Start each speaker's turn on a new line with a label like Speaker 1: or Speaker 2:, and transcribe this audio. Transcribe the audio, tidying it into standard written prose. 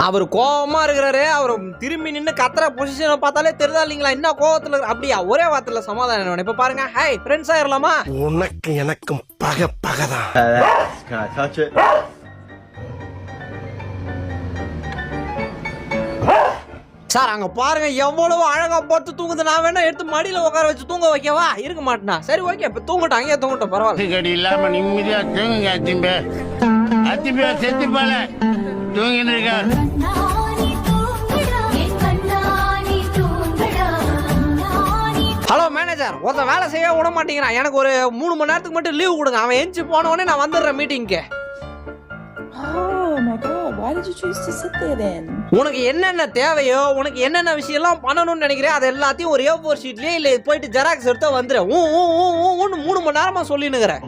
Speaker 1: அவர் கோவமா இருக்கிறாரு. அவர் திரும்பி நின்று கத்துற பொசிஷனை பார்த்தாலே தெரியுதா இல்லைங்களா என்ன கோவத்துல அப்படியா? ஒரே வார்த்தையில சமாதானம். இப்ப பாருங்க, ஹாய் ஃப்ரெண்ட்ஸ் ஆயிரலாமா?
Speaker 2: உனக்கு எனக்கும் பகதான்.
Speaker 1: சார் அங்க பாருங்க எவ்வளவு அழகா படுத்து தூங்குது. நான் வேணா எடுத்து மடியில உட்கார வச்சு தூங்க வைக்கவா? இருக்க மாட்டேனா? சரி ஓகே, இப்ப தூங்கட்டும், அங்கேயே தூங்கட்டும், பரவாயில்ல.
Speaker 3: கடி இல்லாம நிம்மதியா தூங்குங்க. அத்திம்பே செத்து போல தூங்கின்னு இருக்கார்.
Speaker 1: ஹலோ மேனேஜர், ஒருத்தன் வேலை செய்ய விட மாட்டேங்கிறான். எனக்கு ஒரு 3 மணி நேரத்துக்கு மட்டும் லீவ் கொடுங்க. அவன் எஞ்சி போன உடனே நான் வந்துடுறேன் மீட்டிங்க்கு.
Speaker 4: Oh my god, why did you choose to sit there then?
Speaker 1: உனக்கு என்னென்ன தேவையோ, உனக்கு என்னென்ன விஷயம்லாம் பண்ணணும்னு நினைக்கிறேன், அது எல்லாத்தையும் ஒரு A4 ஷீட்லயே இல்ல போயிட்டு ஜெராக்ஸ் எடுத்து வந்துரு. 3 மணி நேரமா சொல்லினுக்கிறேன்.